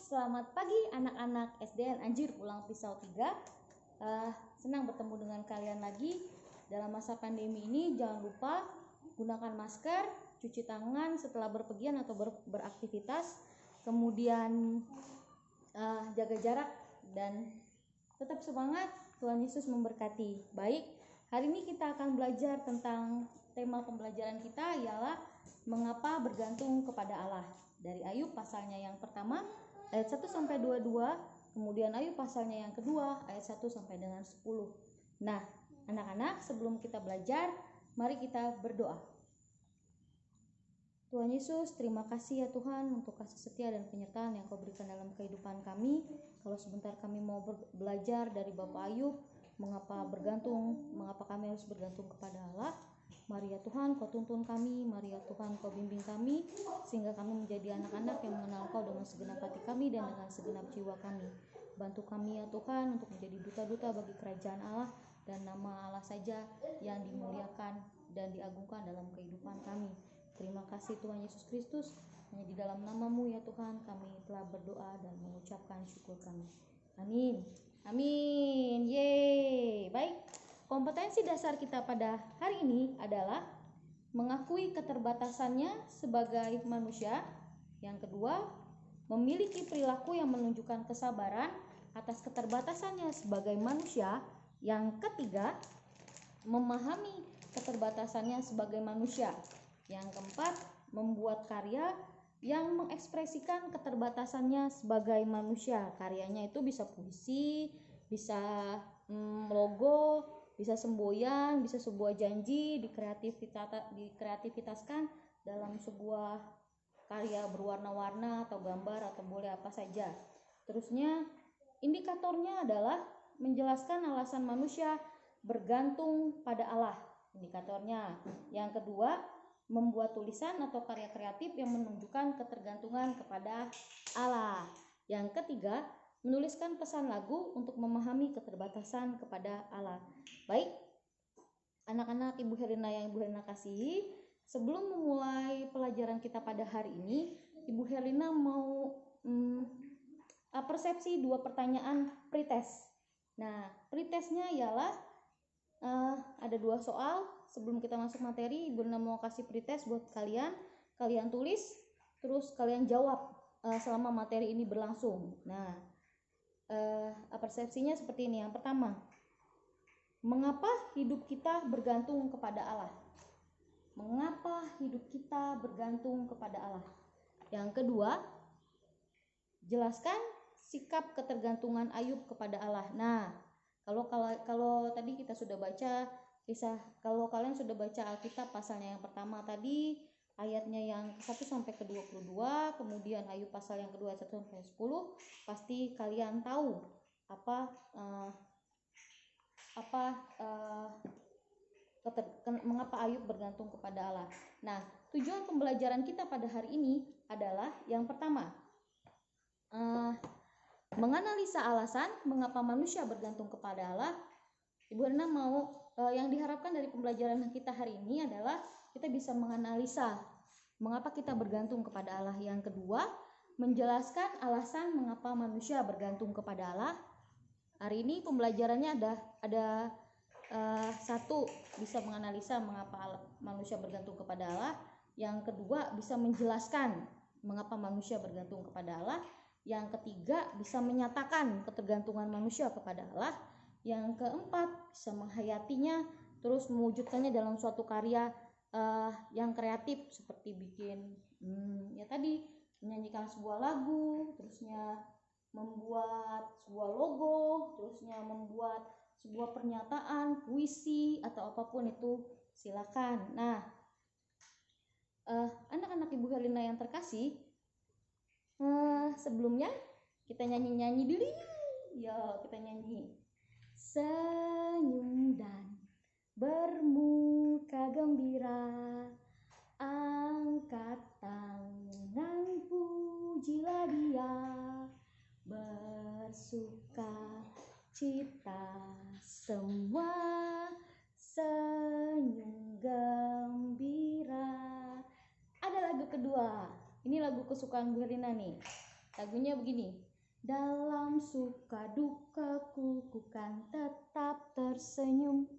selamat pagi anak-anak SDN Anjir Pulang Pisau 3. Senang bertemu dengan kalian lagi. Dalam masa pandemi ini jangan lupa gunakan masker, cuci tangan setelah berpergian atau beraktivitas, kemudian jaga jarak dan tetap semangat. Tuhan Yesus memberkati. Baik, hari ini kita akan belajar tentang tema pembelajaran kita ialah mengapa bergantung kepada Allah. Dari Ayub pasalnya yang pertama ayat 1 sampai 22, kemudian Ayub pasalnya yang kedua ayat 1 sampai dengan 10. Nah, anak-anak, sebelum kita belajar, mari kita berdoa. Tuhan Yesus, terima kasih ya Tuhan untuk kasih setia dan penyertaan yang Kau berikan dalam kehidupan kami. Kalau sebentar kami mau belajar dari Bapak Ayub, mengapa kami harus bergantung kepada Allah. Mari ya Tuhan, Kau tuntun kami, mari ya Tuhan, Kau bimbing kami, sehingga kami menjadi anak-anak yang mengenal Kau dengan segenap hati kami dan dengan segenap jiwa kami. Bantu kami ya Tuhan untuk menjadi duta-duta bagi kerajaan Allah, dan nama Allah saja yang dimuliakan dan diagungkan dalam kehidupan kami. Terima kasih Tuhan Yesus Kristus, hanya di dalam nama-Mu ya Tuhan kami telah berdoa dan mengucapkan syukur kami. Amin. Amin. Yeay. Baik. Kompetensi dasar kita pada hari ini adalah mengakui keterbatasannya sebagai manusia. Yang kedua, memiliki perilaku yang menunjukkan kesabaran atas keterbatasannya sebagai manusia. Yang ketiga, memahami keterbatasannya sebagai manusia. Yang keempat, membuat karya yang mengekspresikan keterbatasannya sebagai manusia. Karyanya itu bisa puisi, bisa logo, bisa semboyan, bisa sebuah janji dikreativitaskan dalam sebuah karya berwarna-warna atau gambar atau boleh apa saja. Terusnya, indikatornya adalah menjelaskan alasan manusia bergantung pada Allah. Indikatornya. Yang kedua, membuat tulisan atau karya kreatif yang menunjukkan ketergantungan kepada Allah. Yang ketiga, menuliskan pesan lagu untuk memahami keterbatasan kepada Allah. Baik, anak-anak Ibu Herlina yang Ibu Herlina kasihi, sebelum memulai pelajaran kita pada hari ini, Ibu Herlina mau persepsi 2 pertanyaan pretest. Nah, pretestnya ialah ada 2 soal. Sebelum kita masuk materi, Ibu Herlina mau kasih pretest buat kalian. Kalian tulis, terus kalian jawab selama materi ini berlangsung. Nah, persepsinya seperti ini. Yang pertama, mengapa hidup kita bergantung kepada Allah? Mengapa hidup kita bergantung kepada Allah? Yang kedua, jelaskan sikap ketergantungan Ayub kepada Allah. Nah, kalau tadi kita sudah baca kisah, kalau kalian sudah baca Alkitab pasalnya yang pertama tadi, ayatnya yang 1 sampai ke 22, kemudian Ayub pasal yang kedua 1 sampai 10, pasti kalian tahu mengapa Ayub bergantung kepada Allah. Nah, tujuan pembelajaran kita pada hari ini adalah yang pertama, menganalisa alasan mengapa manusia bergantung kepada Allah. Ibu Herlina mau yang diharapkan dari pembelajaran kita hari ini adalah kita bisa menganalisa mengapa kita bergantung kepada Allah. Yang kedua, menjelaskan alasan mengapa manusia bergantung kepada Allah. Hari ini pembelajarannya ada satu, bisa menganalisa mengapa manusia bergantung kepada Allah. Yang kedua, bisa menjelaskan mengapa manusia bergantung kepada Allah. Yang ketiga, bisa menyatakan ketergantungan manusia kepada Allah. Yang keempat, bisa menghayatinya, terus mewujudkannya dalam suatu karya yang kreatif, seperti bikin menyanyikan sebuah lagu, terusnya membuat sebuah logo, terusnya membuat sebuah pernyataan, puisi, atau apapun itu, silakan. Nah, anak-anak Ibu Herlina yang terkasih, sebelumnya kita nyanyi dulu. Yo, kita nyanyi. Senyum dan bermuka gembira, angkat tangan pujilah Dia, bersuka cita semua, senyum gembira. Ada lagu kedua, ini lagu kesukaan Bu Herlina nih. Lagunya begini. Dalam suka dukaku ku kan tetap tersenyum,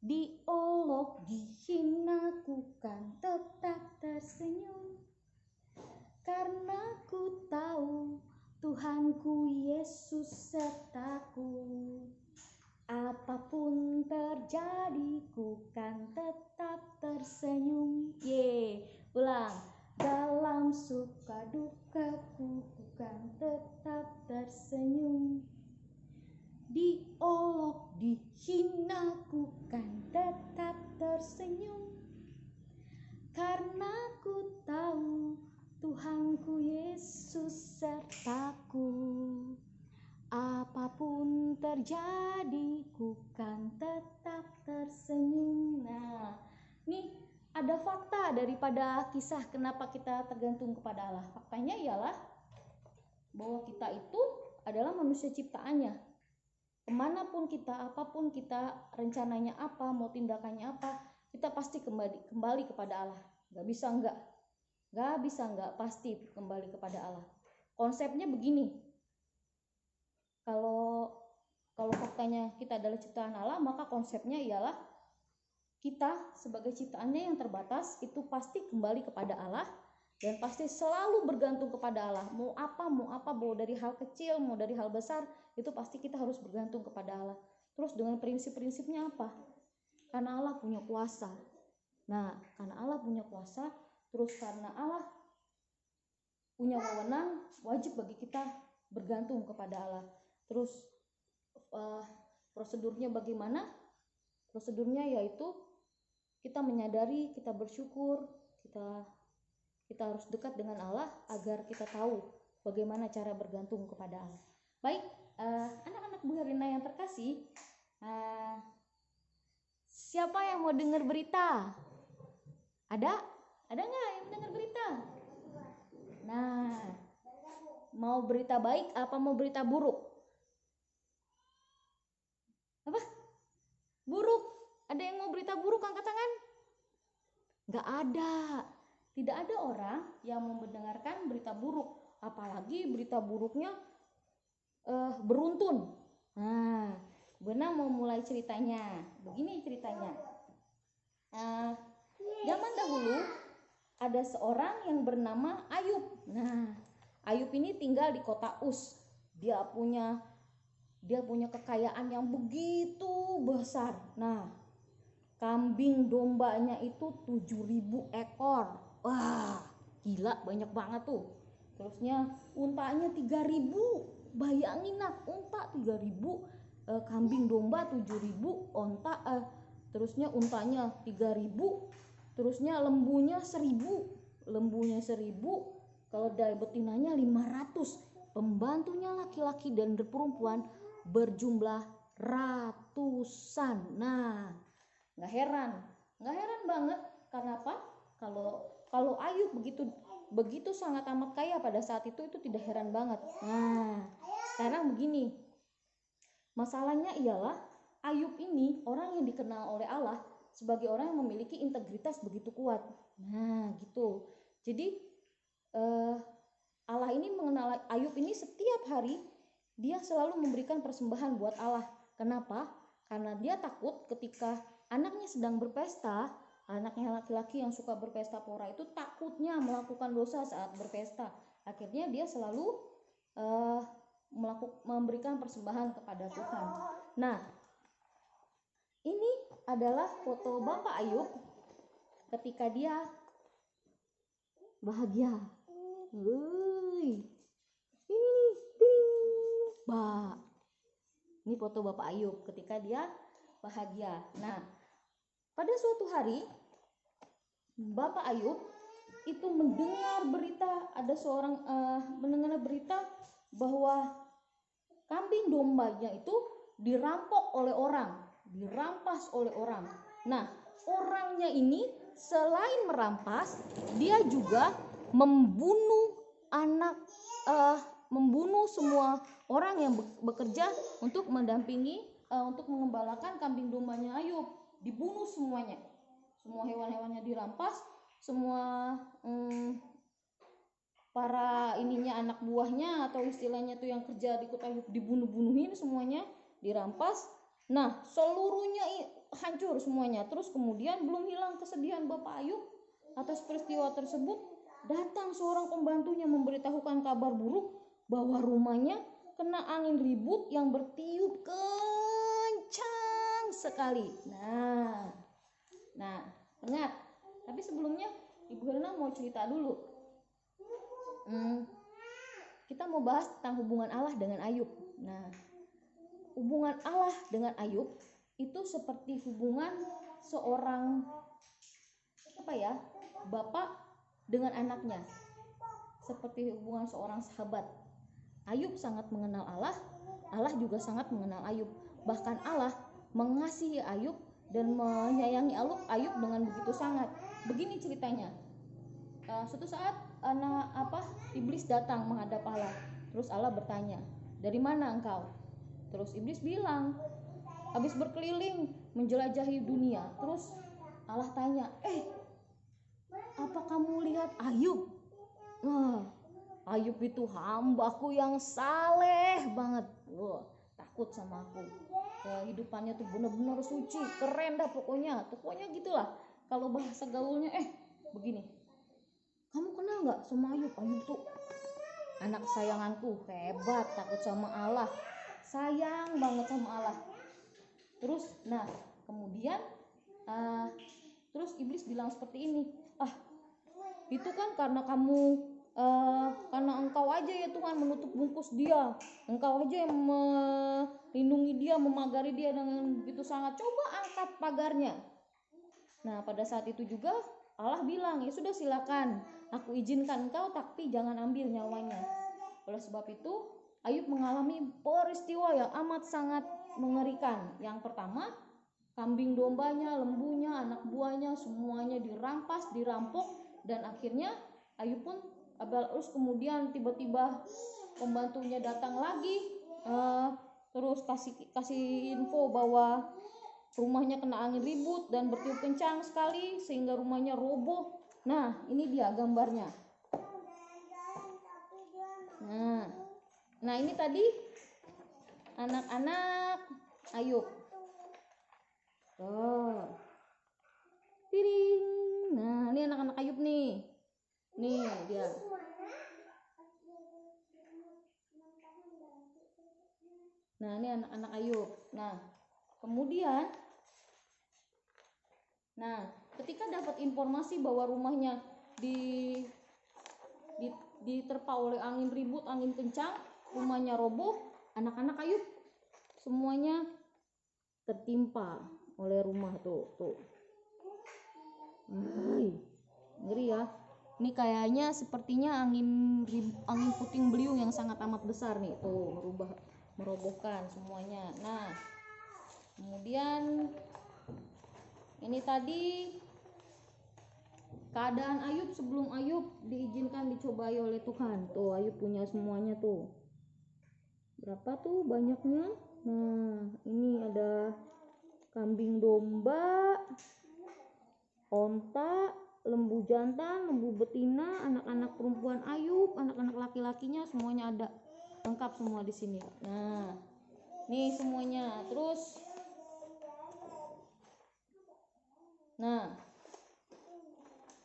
diolok dihina ku kan tetap tersenyum, karena ku tahu Tuhanku Yesus sertaku. Apapun terjadi ku kan tetap tersenyum. Ulang. Dalam suka dukaku ku kan tetap tersenyum, diolok dihina ku kan tetap tersenyum, karena ku tahu Tuhanku Yesus sertaku. Apapun terjadi ku kan tetap tersenyum. Nah, nih ada fakta daripada kisah kenapa kita tergantung kepada Allah. Faktanya ialah bahwa kita itu adalah manusia ciptaannya. Kemanapun kita, apapun kita, rencananya apa, mau tindakannya apa, kita pasti kembali kepada Allah. Gak bisa enggak, pasti kembali kepada Allah. Konsepnya begini, kalau faktanya kita adalah ciptaan Allah, maka konsepnya ialah kita sebagai ciptaannya yang terbatas itu pasti kembali kepada Allah dan pasti selalu bergantung kepada Allah. Mau apa, mau dari hal kecil, mau dari hal besar, itu pasti kita harus bergantung kepada Allah. Terus dengan prinsip-prinsipnya apa? Karena Allah punya kuasa. Nah, karena Allah punya kuasa, terus karena Allah punya wewenang, wajib bagi kita bergantung kepada Allah. Terus prosedurnya bagaimana? Prosedurnya yaitu kita menyadari, kita bersyukur, kita harus dekat dengan Allah agar kita tahu bagaimana cara bergantung kepada Allah. Baik, anak-anak Bu Herlina yang terkasih, siapa yang mau dengar berita? Ada nggak yang mendengar berita? Nah, mau berita baik apa mau berita buruk? Apa? Buruk. Ada yang mau berita buruk, angkat tangan? Nggak ada. Tidak ada orang yang mau mendengarkan berita buruk, apalagi berita buruknya beruntun. Nah, Bena mau mulai ceritanya. Begini ceritanya. Zaman dahulu ada seorang yang bernama Ayub. Nah, Ayub ini tinggal di kota Uz. Dia punya kekayaan yang begitu besar. Nah, kambing dombanya itu 7.000 ekor. Wah, gila, banyak banget tuh. Terusnya untanya 3.000. Bayangin nak, unta 3.000, kambing domba 7.000, terusnya untanya 3.000, terusnya lembunya 1.000. Lembunya 1.000, kalau dari betinanya 500. Pembantunya laki-laki dan perempuan berjumlah ratusan. Nah, nggak heran banget. Karena apa? Kalau Ayub begitu sangat amat kaya pada saat itu tidak heran banget. Nah, sekarang begini, masalahnya ialah Ayub ini orang yang dikenal oleh Allah sebagai orang yang memiliki integritas begitu kuat. Nah, gitu. Jadi Allah ini mengenal Ayub ini setiap hari dia selalu memberikan persembahan buat Allah. Kenapa? Karena dia takut ketika anaknya sedang berpesta, anaknya laki-laki yang suka berpesta pora itu takutnya melakukan dosa saat berpesta. Akhirnya dia selalu memberikan persembahan kepada Tuhan. Nah, ini adalah foto Bapak Ayub ketika dia bahagia. Ini foto Bapak Ayub ketika dia bahagia. Nah, pada suatu hari Bapak Ayub itu mendengar berita bahwa kambing dombanya itu dirampas oleh orang. Nah, orangnya ini selain merampas, dia juga membunuh semua orang yang bekerja untuk mendampingi, untuk mengembalakan kambing dombanya Ayub. Dibunuh semuanya, semua hewan-hewannya dirampas, semua para ininya anak buahnya atau istilahnya tuh yang kerja di kota Ayub dibunuh-bunuhin semuanya, dirampas. Nah, seluruhnya hancur semuanya. Terus kemudian belum hilang kesedihan Bapak Ayub atas peristiwa tersebut, datang seorang pembantunya memberitahukan kabar buruk bahwa rumahnya kena angin ribut yang bertiup kencang sekali. Nah, ingat. Tapi sebelumnya Ibu Helena mau cerita dulu. Kita mau bahas tentang hubungan Allah dengan Ayub. Nah, hubungan Allah dengan Ayub itu seperti hubungan seorang bapak dengan anaknya, seperti hubungan seorang sahabat. Ayub sangat mengenal Allah, Allah juga sangat mengenal Ayub. Bahkan Allah mengasihi Ayub dan menyayangi Ayub dengan begitu sangat. Begini ceritanya. Suatu saat iblis datang menghadap Allah. Terus Allah bertanya, "Dari mana engkau?" Terus iblis bilang, habis berkeliling menjelajahi dunia. Terus Allah tanya, apa kamu lihat Ayub? Ayub itu hambaku yang saleh banget. Takut sama aku. Kehidupannya tuh benar-benar suci, keren dah pokoknya gitulah. Kalau bahasa gaulnya begini. Kamu kenal nggak sama Ayub? Ayub tuh anak kesayanganku, hebat, takut sama Allah, sayang banget sama Allah. Terus, kemudian terus iblis bilang seperti ini, itu kan karena karena engkau aja ya Tuhan menutup bungkus dia, engkau aja yang melindungi dia, memagari dia dengan begitu sangat. Coba angkat pagarnya. Nah, pada saat itu juga Allah bilang, ya sudah silakan, aku izinkan engkau, tapi jangan ambil nyawanya. Oleh sebab itu Ayub mengalami peristiwa yang amat sangat mengerikan. Yang pertama, kambing dombanya, lembunya, anak buahnya semuanya dirampas, dirampok, dan akhirnya Ayub pun terus kemudian tiba-tiba pembantunya datang lagi, terus kasih info bahwa rumahnya kena angin ribut dan bertiup kencang sekali sehingga rumahnya roboh. Nah, ini dia gambarnya. Nah ini tadi anak-anak Ayub. Piring. Nah, ini anak-anak Ayub nih. Nih dia. Nah, ini anak-anak Ayub. Nah, kemudian ketika dapat informasi bahwa rumahnya diterpa oleh angin ribut, angin kencang, rumahnya roboh, anak-anak Ayub semuanya tertimpa oleh rumah tuh. Ngeri ya. Ini kayaknya sepertinya angin puting beliung yang sangat amat besar nih, tuh merobohkan semuanya. Nah, kemudian ini tadi keadaan Ayub sebelum Ayub diizinkan dicobai oleh Tuhan. Tuh Ayub punya semuanya tuh. Berapa tuh banyaknya? Nah, ini ada kambing domba, onta, lembu jantan, lembu betina, anak-anak perempuan Ayub, anak-anak laki-lakinya semuanya ada. Lengkap semua di sini. Nah, nih semuanya. Terus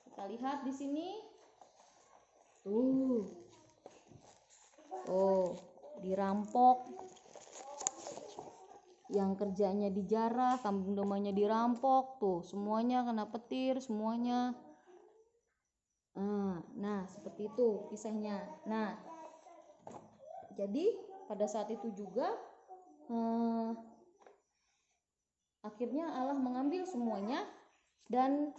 kita lihat di sini. Dirampok. Yang kerjanya dijarah, kambing dombanya dirampok, tuh semuanya kena petir, semuanya. Nah, seperti itu kisahnya. Nah, jadi pada saat itu juga akhirnya Allah mengambil semuanya dan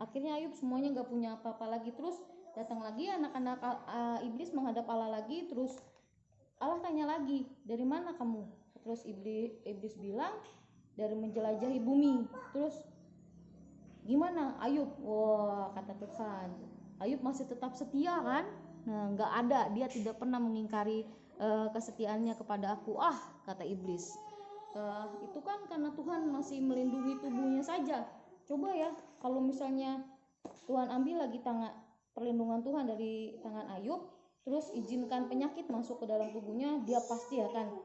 akhirnya Ayub semuanya gak punya apa-apa lagi. Terus datang lagi anak-anak iblis menghadap Allah lagi. Terus Allah tanya lagi, dari mana kamu? Terus iblis bilang, dari menjelajahi bumi. Terus gimana Ayub? Wah, kata Tuhan, Ayub masih tetap setia kan? Nah, gak ada, dia tidak pernah mengingkari kesetiaannya kepada aku. Kata iblis, itu kan karena Tuhan masih melindungi tubuhnya saja. Coba ya, kalau misalnya Tuhan ambil lagi perlindungan Tuhan dari tangan Ayub, terus izinkan penyakit masuk ke dalam tubuhnya, dia pasti akan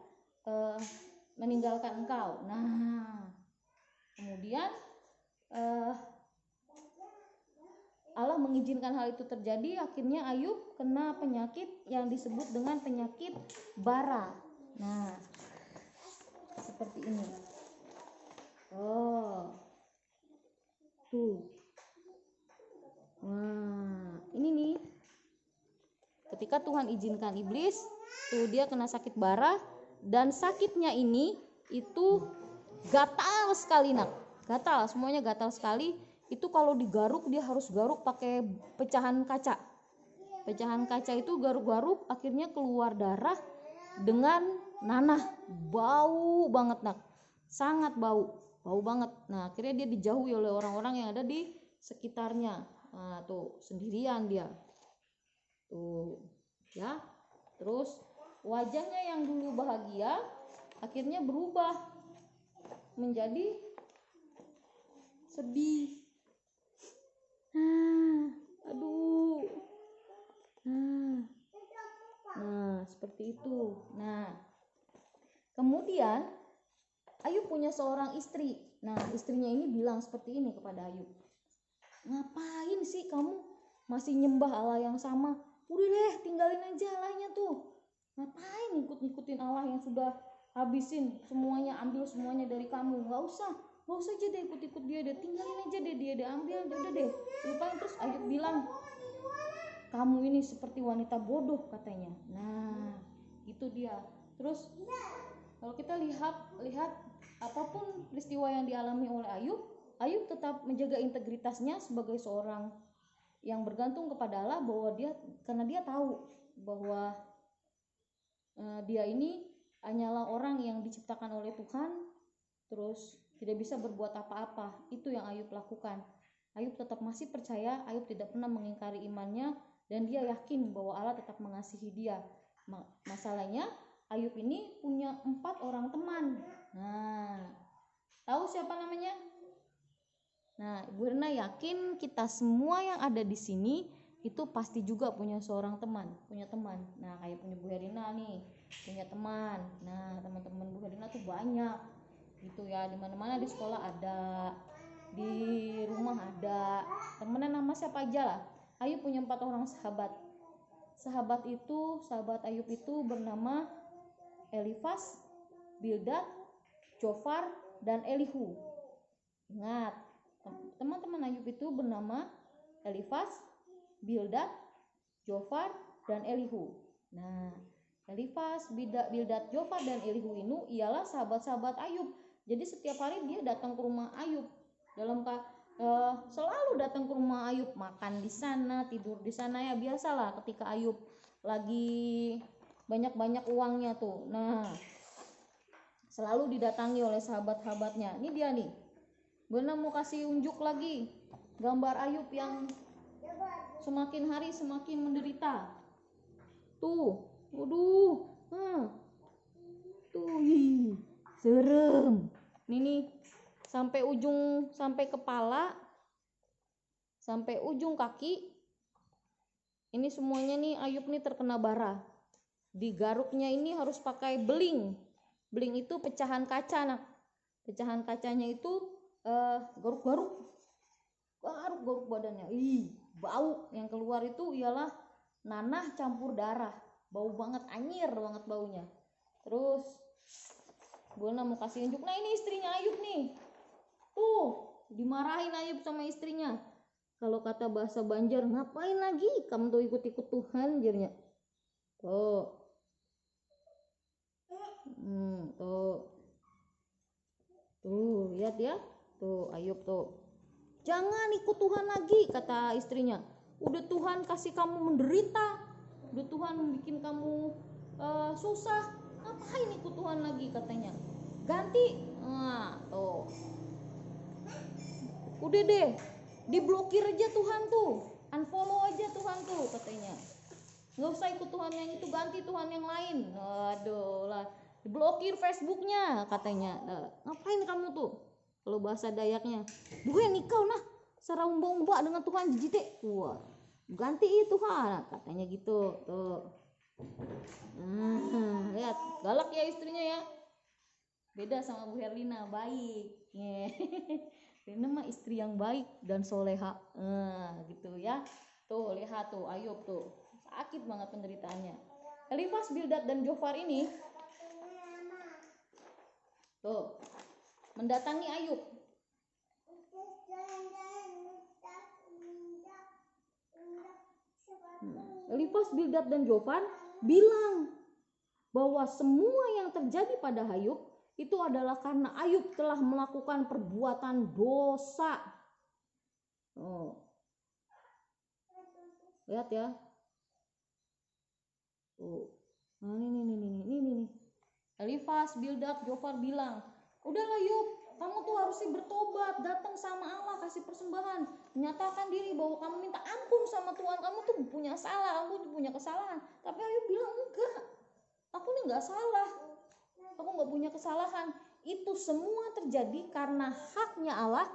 meninggalkan engkau. Nah, kemudian Allah mengizinkan hal itu terjadi, akhirnya Ayub kena penyakit yang disebut dengan penyakit bara. Nah, seperti ini. Oh, tuh. Wah, ini nih. Ketika Tuhan izinkan iblis, tuh dia kena sakit bara, dan sakitnya ini itu gatal sekali, nak. Gatal, semuanya gatal sekali. Itu kalau digaruk dia harus garuk pakai pecahan kaca. Pecahan kaca itu garuk-garuk, akhirnya keluar darah dengan nanah, bau banget, nak. Sangat bau banget. Nah, akhirnya dia dijauhi oleh orang-orang yang ada di sekitarnya. Nah, tuh sendirian dia. Tuh, ya. Terus wajahnya yang dulu bahagia akhirnya berubah menjadi sedih. Aduh. Nah, seperti itu. Nah, kemudian Ayub punya seorang istri. Nah, istrinya ini bilang seperti ini kepada Ayub. Ngapain sih kamu masih nyembah Allah yang sama? Udah deh, tinggalin aja Allahnya tuh. Ngapain ikut-ikutin Allah yang sudah habisin semuanya, ambil semuanya dari kamu? Gak usah aja deh ikut-ikut dia deh, tinggalin aja deh dia deh, ambil udah deh, lupain. Terus Ayub bilang, kamu ini seperti wanita bodoh, katanya. Nah, itu dia. Terus kalau kita lihat apapun peristiwa yang dialami oleh Ayub tetap menjaga integritasnya sebagai seorang yang bergantung kepada Allah, bahwa karena dia tahu bahwa dia ini hanyalah orang yang diciptakan oleh Tuhan, terus tidak bisa berbuat apa-apa. Itu yang Ayub lakukan. Ayub tetap masih percaya, Ayub tidak pernah mengingkari imannya, dan dia yakin bahwa Allah tetap mengasihi dia. Masalahnya Ayub ini punya 4 orang teman. Nah, tahu siapa namanya? Nah, Ibu Rina yakin kita semua yang ada di sini itu pasti juga punya seorang teman, punya teman. Nah, kayak punya Bu Herina nih, punya teman. Nah, teman-teman Bu Herina tuh banyak gitu ya, di mana-mana, di sekolah ada, di rumah ada. Temennya nama siapa aja lah. Ayub punya 4 orang sahabat. Sahabat Ayub itu bernama Elifas, Bildad, Jofar, dan Elihu. Ingat, teman-teman Ayub itu bernama Elifas, Bildad, Jofar, dan Elihu. Nah, Elifas, Bildad, Jofar, dan Elihu ini ialah sahabat-sahabat Ayub. Jadi setiap hari dia datang ke rumah Ayub. Selalu datang ke rumah Ayub, makan di sana, tidur di sana, ya biasalah ketika Ayub lagi banyak-banyak uangnya tuh. Nah, selalu didatangi oleh sahabat-sahabatnya. Ini dia nih. Benar mau kasih unjuk lagi gambar Ayub yang semakin hari semakin menderita. Tuh, waduh, tuh, serem. Ini nih, sampai kepala, sampai ujung kaki. Ini semuanya nih Ayub nih terkena bara. Digaruknya ini harus pakai beling. Beling itu pecahan kaca, nak. Pecahan kacanya itu garuk-garuk badannya. Bau yang keluar itu ialah nanah campur darah. Bau banget, anyir banget baunya. Terus gue mau kasih unjuk. Nah, ini istrinya Ayub nih. Tuh, dimarahin Ayub sama istrinya. Kalau kata bahasa Banjar, ngapain lagi kamu tuh ikut-ikut Tuhan, jirnya. Tuh. Tuh, lihat ya. Tuh, Ayub tuh. Jangan ikut Tuhan lagi, kata istrinya. Udah Tuhan kasih kamu menderita. Udah Tuhan bikin kamu susah. Ngapain ikut Tuhan lagi, katanya. Ganti. Nah, tuh. Udah deh, diblokir aja Tuhan tuh. Unfollow aja Tuhan tuh, katanya. Nggak usah ikut Tuhan yang itu, ganti Tuhan yang lain. Aduh lah, diblokir Facebooknya, katanya. Ngapain kamu tuh? Kalau bahasa Dayaknya, bukan nikau nah, sarah umba-umba dengan Tuhan jijite. Wah, ganti Tuhan, katanya gitu tuh. Lihat galak ya istrinya ya, beda sama Bu Herlina, baik. Rina mah istri yang baik dan soleha, gitu ya. Tuh lihat tuh Ayub tuh sakit banget penderitaannya. Elifas, Bildad dan Jofar ini tuh mendatangi Ayub. Elifas, Bildad dan Jofar bilang bahwa semua yang terjadi pada Ayub itu adalah karena Ayub telah melakukan perbuatan dosa. Lihat ya. Nah, ini. Elifas, Bildad, Jofar bilang, udahlah Ayub, kamu tuh harusnya bertobat, datang sama Allah, kasih persembahan, menyatakan diri bahwa kamu minta ampun sama Tuhan, kamu tuh punya salah, kamu tuh punya kesalahan. Tapi Ayub bilang, enggak, aku nih enggak salah, aku enggak punya kesalahan. Itu semua terjadi karena haknya Allah,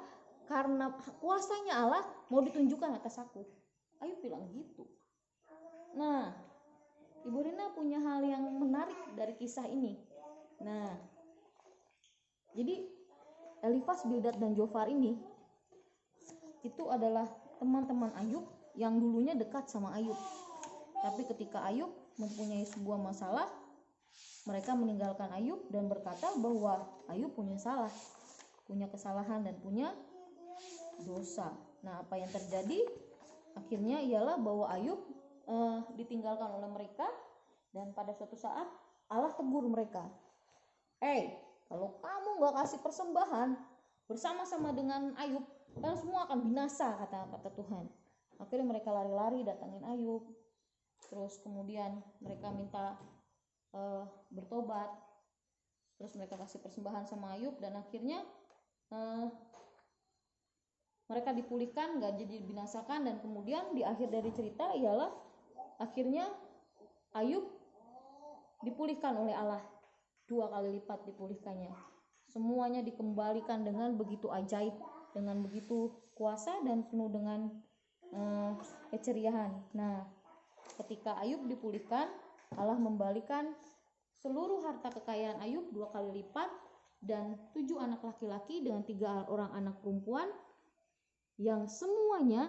karena kuasanya Allah mau ditunjukkan atas aku. Ayub bilang gitu. Nah, Ibu Rina punya hal yang menarik dari kisah ini. Nah, jadi Elifas, Bildad dan Jofar ini itu adalah teman-teman Ayub yang dulunya dekat sama Ayub. Tapi ketika Ayub mempunyai sebuah masalah, mereka meninggalkan Ayub dan berkata bahwa Ayub punya salah, punya kesalahan dan punya dosa. Nah, apa yang terjadi? Akhirnya ialah bahwa Ayub ditinggalkan oleh mereka, dan pada suatu saat Allah tegur mereka. Kalau kamu gak kasih persembahan bersama-sama dengan Ayub, kalian semua akan binasa, kata Tuhan. Akhirnya mereka lari-lari datangin Ayub. Terus kemudian mereka minta bertobat. Terus mereka kasih persembahan sama Ayub, dan akhirnya mereka dipulihkan, gak jadi dibinasakan. Dan kemudian di akhir dari cerita ialah akhirnya Ayub dipulihkan oleh Allah, 2 kali lipat dipulihkannya. Semuanya dikembalikan dengan begitu ajaib, dengan begitu kuasa dan penuh dengan keceriaan. Nah, ketika Ayub dipulihkan, Allah membalikan seluruh harta kekayaan Ayub 2 kali lipat, dan 7 anak laki-laki dengan 3 orang anak perempuan yang semuanya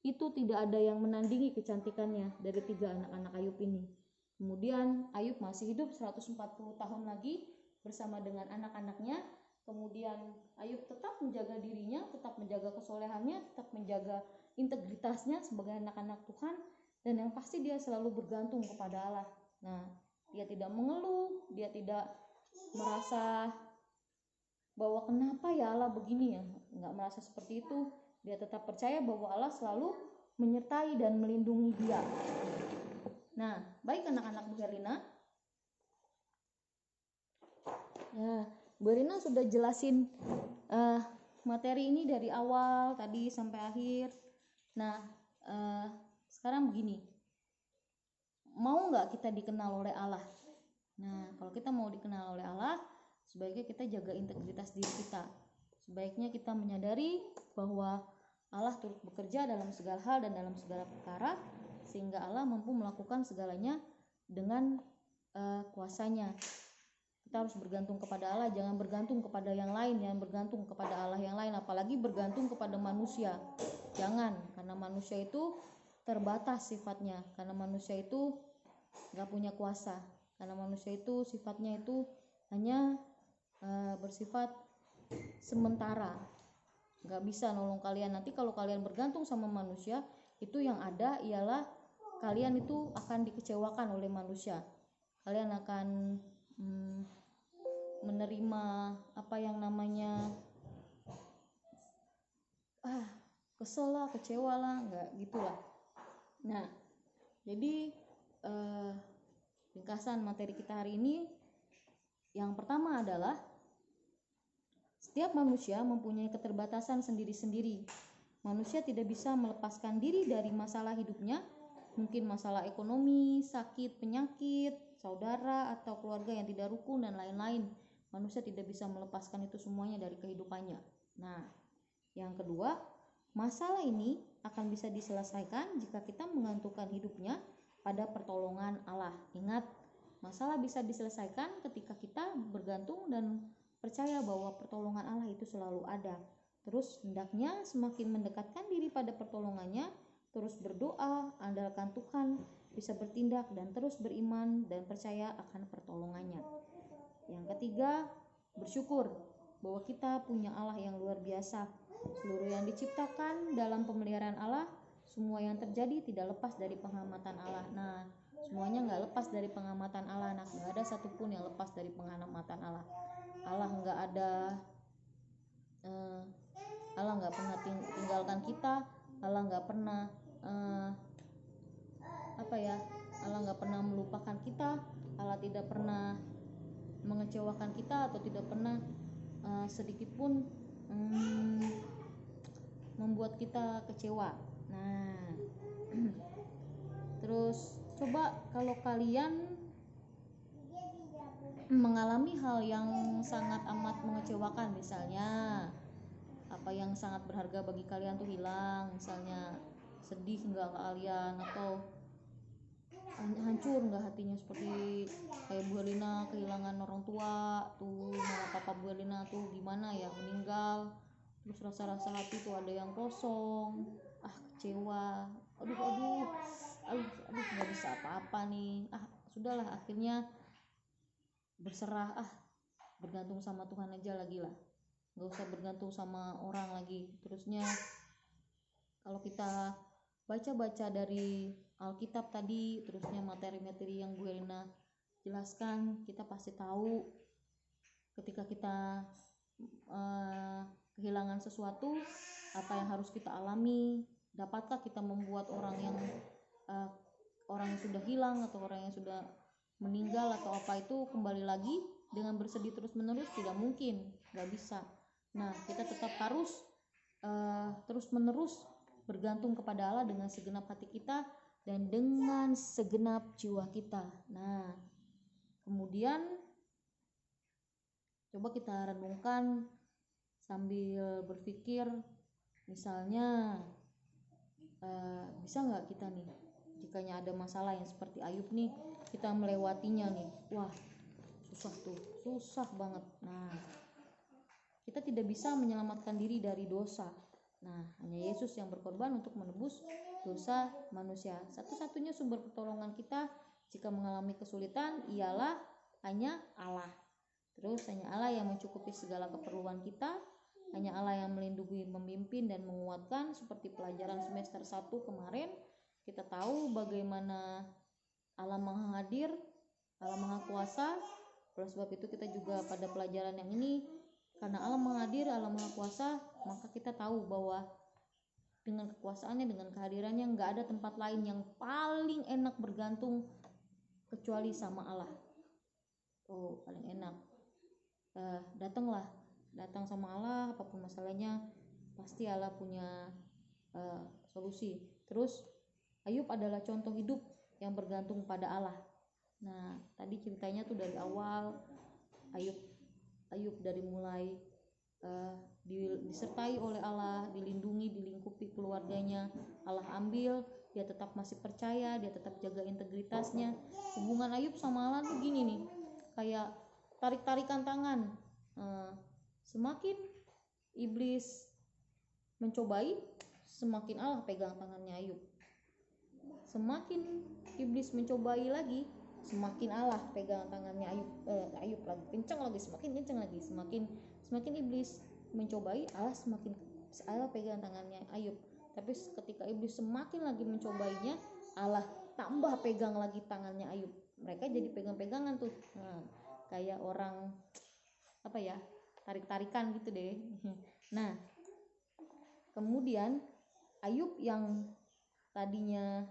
itu tidak ada yang menandingi kecantikannya dari 3 anak-anak Ayub ini. Kemudian Ayub masih hidup 140 tahun lagi bersama dengan anak-anaknya. Kemudian Ayub tetap menjaga dirinya, tetap menjaga kesolehannya, tetap menjaga integritasnya sebagai anak-anak Tuhan, dan yang pasti dia selalu bergantung kepada Allah. Nah, dia tidak mengeluh, dia tidak merasa bahwa kenapa ya Allah begini ya, nggak merasa seperti itu. Dia tetap percaya bahwa Allah selalu menyertai dan melindungi dia. Nah, baik anak-anak Bu Herlina. Ya, Bu Herlina sudah jelasin materi ini dari awal tadi sampai akhir. Nah, sekarang begini, mau nggak kita dikenal oleh Allah? Nah, kalau kita mau dikenal oleh Allah, sebaiknya kita jaga integritas diri kita. Sebaiknya kita menyadari bahwa Allah turut bekerja dalam segala hal dan dalam segala perkara, sehingga Allah mampu melakukan segalanya dengan kuasanya. Kita harus bergantung kepada Allah, jangan bergantung kepada yang lain, jangan bergantung kepada Allah yang lain, apalagi bergantung kepada manusia. Jangan, karena manusia itu terbatas sifatnya, karena manusia itu gak punya kuasa, karena manusia itu sifatnya itu hanya bersifat sementara, gak bisa nolong kalian. Nanti kalau kalian bergantung sama manusia, itu yang ada ialah kalian itu akan dikecewakan oleh manusia. Kalian akan menerima apa yang namanya kesel lah, kecewa lah, nggak gitulah. Nah, jadi ringkasan materi kita hari ini, yang pertama adalah setiap manusia mempunyai keterbatasan sendiri-sendiri. Manusia tidak bisa melepaskan diri dari masalah hidupnya, mungkin masalah ekonomi, sakit, penyakit, saudara atau keluarga yang tidak rukun dan lain-lain. Manusia tidak bisa melepaskan itu semuanya dari kehidupannya. Nah, yang kedua, masalah ini akan bisa diselesaikan jika kita menggantungkan hidupnya pada pertolongan Allah. Ingat, masalah bisa diselesaikan ketika kita bergantung dan percaya bahwa pertolongan Allah itu selalu ada. Terus hendaknya semakin mendekatkan diri pada pertolongannya, terus berdoa, andalkan Tuhan, bisa bertindak dan terus beriman dan percaya akan pertolongannya. Yang ketiga, bersyukur bahwa kita punya Allah yang luar biasa. Seluruh yang diciptakan dalam pemeliharaan Allah, semua yang terjadi tidak lepas dari pengamatan Allah. Nah, semuanya nggak lepas dari pengamatan Allah. Nah, nggak ada satupun yang lepas dari pengamatan Allah. Allah nggak ada, Allah nggak pernah tinggalkan kita. Allah nggak pernah Allah nggak pernah melupakan kita. Allah tidak pernah mengecewakan kita atau tidak pernah sedikit pun membuat kita kecewa. Nah, terus coba kalau kalian mengalami hal yang sangat amat mengecewakan, misalnya apa yang sangat berharga bagi kalian tuh hilang, misalnya sedih nggak kalian, atau hancur nggak hatinya, seperti kayak Bu Helena kehilangan orang tua tuh, papa Bu Helena tuh gimana ya, meninggal, terus rasa-rasa hati tuh ada yang kosong, kecewa, aduh nggak bisa apa-apa nih, sudahlah, akhirnya berserah, bergantung sama Tuhan aja lagi lah, nggak usah bergantung sama orang lagi. Terusnya kalau kita baca-baca dari Alkitab tadi, terusnya materi-materi yang Bu Elina jelaskan, kita pasti tahu ketika kita kehilangan sesuatu, apa yang harus kita alami. Dapatkah kita membuat orang yang sudah hilang atau orang yang sudah meninggal atau apa itu kembali lagi dengan bersedih terus menerus? Tidak mungkin, nggak bisa. Nah, kita tetap harus terus menerus bergantung kepada Allah dengan segenap hati kita dan dengan segenap jiwa kita. Nah, kemudian coba kita renungkan sambil berpikir, misalnya bisa nggak kita nih, jikanya ada masalah yang seperti Ayub nih, kita melewatinya nih, wah susah banget. Nah, kita tidak bisa menyelamatkan diri dari dosa. Nah, hanya Yesus yang berkorban untuk menebus dosa manusia. Satu-satunya sumber pertolongan kita jika mengalami kesulitan ialah hanya Allah. Terus hanya Allah yang mencukupi segala keperluan kita. Hanya Allah yang melindungi, memimpin, dan menguatkan. Seperti pelajaran semester 1 kemarin, kita tahu bagaimana Allah Maha Hadir, Allah Maha Kuasa. Oleh sebab itu kita juga pada pelajaran yang ini, karena Allah Maha Hadir, Allah Maha Kuasa, maka kita tahu bahwa dengan kekuasaannya, dengan kehadirannya, nggak ada tempat lain yang paling enak bergantung kecuali sama Allah. Paling enak. Datang sama Allah, apapun masalahnya, pasti Allah punya solusi. Terus Ayub adalah contoh hidup yang bergantung pada Allah. Nah, tadi ceritanya tuh dari awal, Ayub dari mulai disertai oleh Allah, dilindungi, dilingkupi keluarganya, Allah ambil, dia tetap masih percaya, dia tetap jaga integritasnya. Hubungan Ayub sama Allah tuh gini nih, kayak tarik-tarikan tangan. Semakin iblis mencobai, semakin Allah pegang tangannya Ayub. Semakin iblis mencobai lagi, semakin Allah pegang tangannya Ayub lagi, semakin kencang lagi. Semakin iblis mencobai, Allah pegang tangannya Ayub. Tapi ketika iblis semakin lagi mencobainya, Allah tambah pegang lagi tangannya Ayub. Mereka jadi pegang-pegangan tuh. Kayak orang tarik-tarikan gitu deh. Nah, kemudian Ayub yang tadinya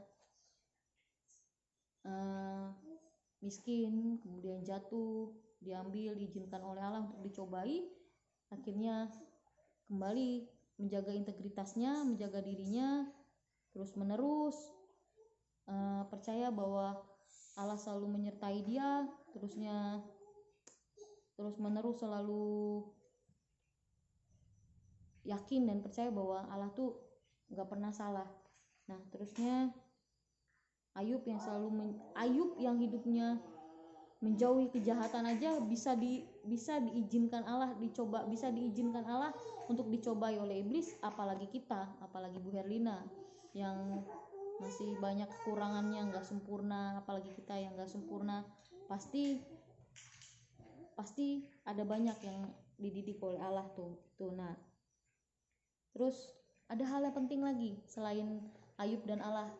miskin, kemudian jatuh, diambil, diizinkan oleh Allah untuk dicobai, akhirnya kembali menjaga integritasnya, menjaga dirinya terus menerus, percaya bahwa Allah selalu menyertai dia, terus menerus selalu yakin dan percaya bahwa Allah tuh nggak pernah salah. Nah terusnya Ayub yang hidupnya menjauhi kejahatan aja bisa diizinkan Allah untuk dicobai oleh iblis, apalagi kita, apalagi Bu Herlina yang masih banyak kekurangannya, nggak sempurna, apalagi kita yang nggak sempurna, pasti ada banyak yang dididik oleh Allah tuh. Nah terus ada hal yang penting lagi selain Ayub dan Allah,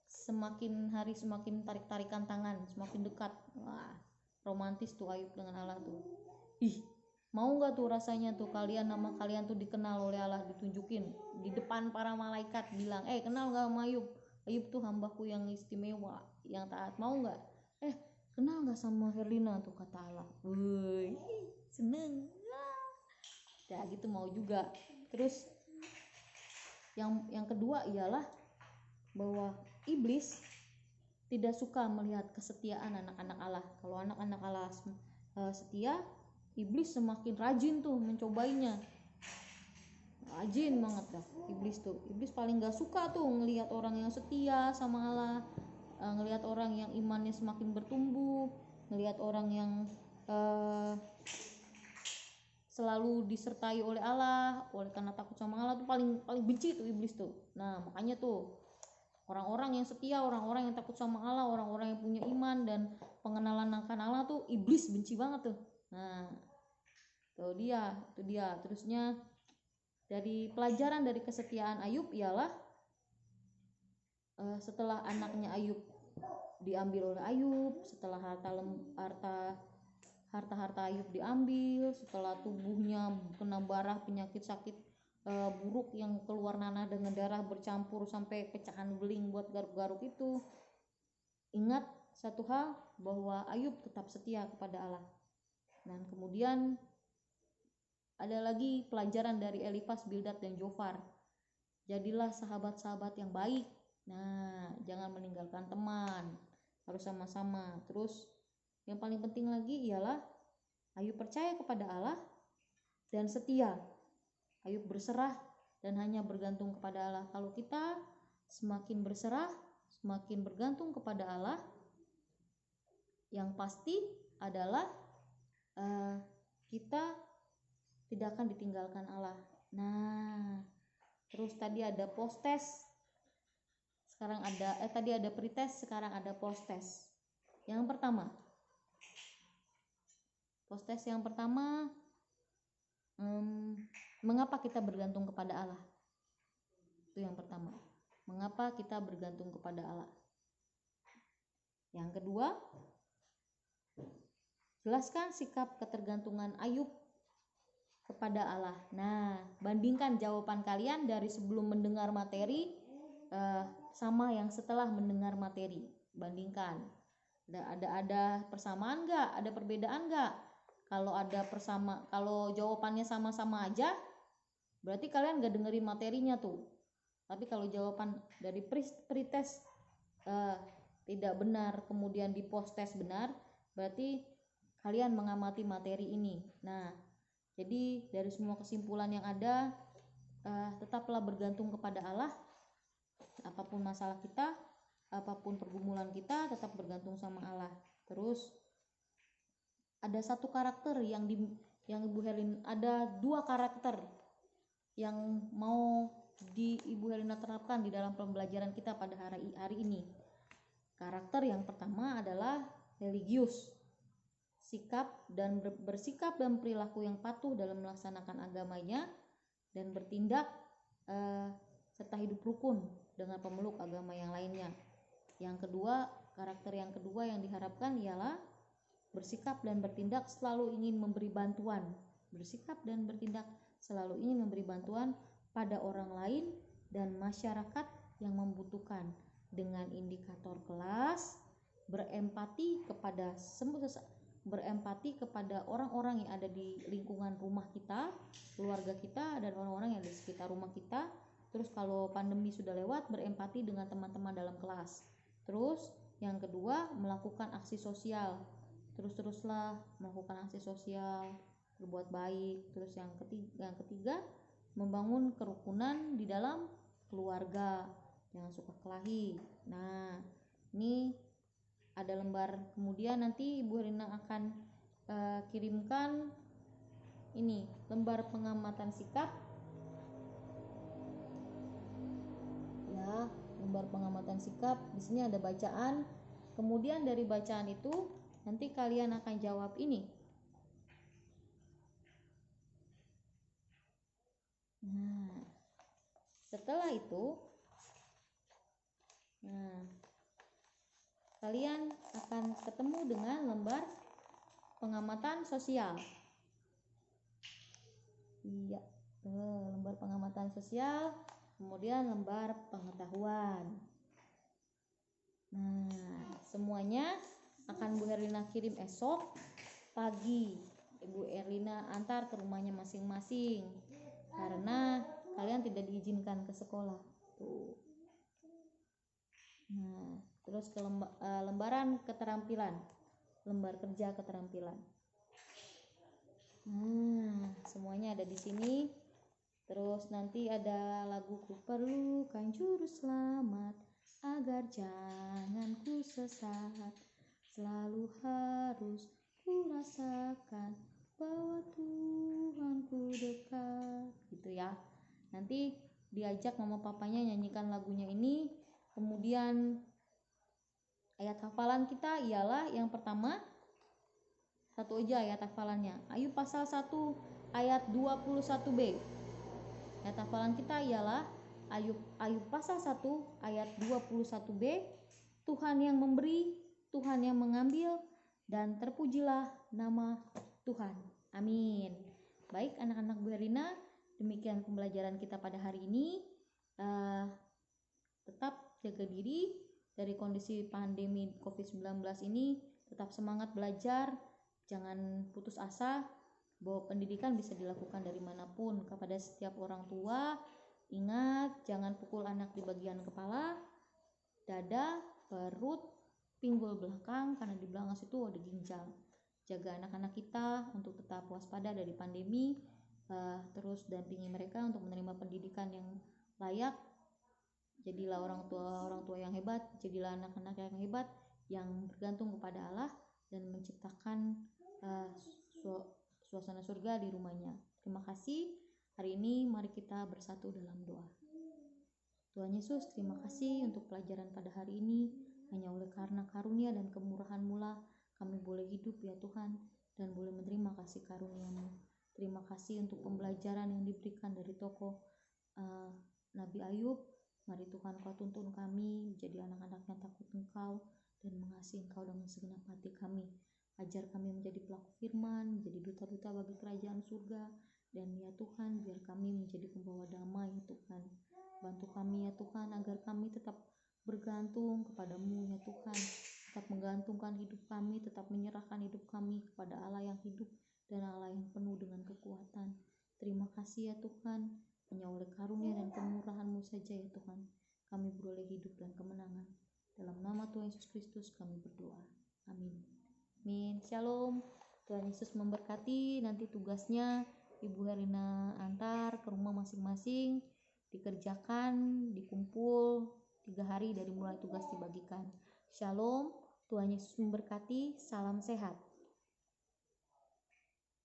semakin hari semakin tarik-tarikan tangan, semakin dekat. Wah, romantis tuh Ayub dengan Allah tuh. Mau nggak tuh rasanya tuh nama kalian tuh dikenal oleh Allah, ditunjukin di depan para malaikat, bilang kenal nggak sama Ayub? Ayub tuh hambaku yang istimewa, yang taat. Mau nggak? Kenal nggak sama Herlina tuh, kata Allah. Wih, seneng ya gitu, mau juga. Terus yang kedua ialah bahwa iblis tidak suka melihat kesetiaan anak-anak Allah. Kalau anak-anak Allah setia, iblis semakin rajin tuh mencobainya, rajin banget dah iblis tuh. Iblis paling gak suka tuh ngelihat orang yang setia sama Allah, ngelihat orang yang imannya semakin bertumbuh, ngelihat orang yang selalu disertai oleh Allah, oleh karena takut sama Allah tuh paling benci tuh iblis tuh. Nah makanya tuh orang-orang yang setia, orang-orang yang takut sama Allah, orang-orang yang punya iman dan pengenalan akan Allah tuh iblis benci banget tuh. Nah itu dia. Terusnya dari pelajaran dari kesetiaan Ayub ialah setelah anaknya Ayub diambil oleh Ayub, setelah harta Ayub diambil, setelah tubuhnya kena barah penyakit sakit buruk yang keluar nanah dengan darah bercampur sampai pecahan beling buat garuk-garuk itu, ingat satu hal, bahwa Ayub tetap setia kepada Allah. Dan kemudian ada lagi pelajaran dari Elifas, Bildad, dan Zofar. Jadilah sahabat-sahabat yang baik. Nah, jangan meninggalkan teman, harus sama-sama. Terus yang paling penting lagi ialah Ayub percaya kepada Allah dan setia. Ayub berserah dan hanya bergantung kepada Allah. Kalau kita semakin berserah, semakin bergantung kepada Allah, yang pasti adalah kita tidak akan ditinggalkan Allah. Nah, terus tadi ada post test, sekarang ada tadi ada pretest, sekarang ada post test. Yang pertama, post test yang pertama, mengapa kita bergantung kepada Allah? Itu yang pertama, mengapa kita bergantung kepada Allah. Yang kedua, jelaskan sikap ketergantungan Ayub kepada Allah. Nah, bandingkan jawaban kalian dari sebelum mendengar materi sama yang setelah mendengar materi. Bandingkan. Ada persamaan nggak? Ada perbedaan nggak? Kalau jawabannya sama-sama aja, berarti kalian nggak dengerin materinya tuh. Tapi kalau jawaban dari pretest tidak benar, kemudian di post test benar, berarti kalian mengamati materi ini. Nah, jadi dari semua kesimpulan yang ada, tetaplah bergantung kepada Allah. Apapun masalah kita, apapun pergumulan kita, tetap bergantung sama Allah. Terus ada satu karakter yang Ibu Herlina, ada dua karakter yang mau Ibu Herlina terapkan di dalam pembelajaran kita pada hari ini. Karakter yang pertama adalah religius, bersikap dan perilaku yang patuh dalam melaksanakan agamanya dan bertindak serta hidup rukun dengan pemeluk agama yang lainnya. Karakter yang kedua yang diharapkan ialah bersikap dan bertindak selalu ingin memberi bantuan. Bersikap dan bertindak selalu ingin memberi bantuan pada orang lain dan masyarakat yang membutuhkan dengan indikator kelas, berempati kepada orang-orang yang ada di lingkungan rumah kita, keluarga kita, dan orang-orang yang ada di sekitar rumah kita. Terus kalau pandemi sudah lewat, berempati dengan teman-teman dalam kelas. Terus yang kedua, melakukan aksi sosial. Terus-teruslah melakukan aksi sosial, berbuat baik. Terus yang ketiga, membangun kerukunan di dalam keluarga, jangan suka kelahi. Nah, ini ada lembar, kemudian nanti Ibu Herlina akan kirimkan ini lembar pengamatan sikap ya, lembar pengamatan sikap. Di sini ada bacaan, kemudian dari bacaan itu nanti kalian akan jawab ini. Nah, setelah itu kalian akan ketemu dengan lembar pengamatan sosial. Iya, lembar pengamatan sosial, kemudian lembar pengetahuan. Nah, semuanya akan Bu Herlina kirim esok pagi. Ibu Herlina antar ke rumahnya masing-masing karena kalian tidak diizinkan ke sekolah. Tuh. Nah, terus ke lembaran keterampilan, lembar kerja keterampilan. Nah, semuanya ada di sini. Terus nanti ada lagu Ku Perlukan Juru Selamat agar jangan ku sesat, selalu harus ku rasakan bahwa Tuhan ku dekat, gitu ya. Nanti diajak mama papanya nyanyikan lagunya ini. Kemudian ayat hafalan kita ialah yang pertama, satu aja ayat hafalannya, Ayub pasal 1 ayat 21b. Ayat hafalan kita ialah Ayub pasal 1 ayat 21b. Tuhan yang memberi, Tuhan yang mengambil, dan terpujilah nama Tuhan. Amin. Baik anak-anak Bu Herlina, demikian pembelajaran kita pada hari ini. Tetap jaga diri dari kondisi pandemi COVID-19 ini, tetap semangat belajar, jangan putus asa bahwa pendidikan bisa dilakukan dari manapun. Kepada setiap orang tua, ingat jangan pukul anak di bagian kepala, dada, perut, pinggul belakang, karena di belakang situ ada ginjal. Jaga anak-anak kita untuk tetap waspada dari pandemi, terus dampingi mereka untuk menerima pendidikan yang layak. Jadilah orang tua yang hebat, jadilah anak-anak yang hebat yang bergantung kepada Allah dan menciptakan suasana surga di rumahnya. Terima kasih. Hari ini mari kita bersatu dalam doa. Tuhan Yesus, terima kasih untuk pelajaran pada hari ini. Hanya oleh karena karunia dan kemurahan-Mu lah kami boleh hidup ya Tuhan, dan boleh menerima kasih karunia-Mu. Terima kasih untuk pembelajaran yang diberikan dari tokoh Nabi Ayub. Mari Tuhan Kau tuntun kami menjadi anak-anak yang takut Engkau dan mengasihi Engkau dengan segenap hati kami. Ajar kami menjadi pelaku firman, menjadi duta-duta bagi kerajaan surga. Dan ya Tuhan, biar kami menjadi pembawa damai ya Tuhan. Bantu kami ya Tuhan agar kami tetap bergantung kepada-Mu ya Tuhan. Tetap menggantungkan hidup kami, tetap menyerahkan hidup kami kepada Allah yang hidup dan Allah yang penuh dengan kekuatan. Terima kasih ya Tuhan. Hanya oleh karunia dan kemurahan-Mu saja ya Tuhan, kami beroleh hidup dan kemenangan. Dalam nama Tuhan Yesus Kristus kami berdoa. Amin. Amin. Shalom. Tuhan Yesus memberkati. Nanti tugasnya Ibu Herlina antar ke rumah masing-masing, dikerjakan, dikumpul 3 hari dari mulai tugas dibagikan. Shalom. Tuhan Yesus memberkati. Salam sehat.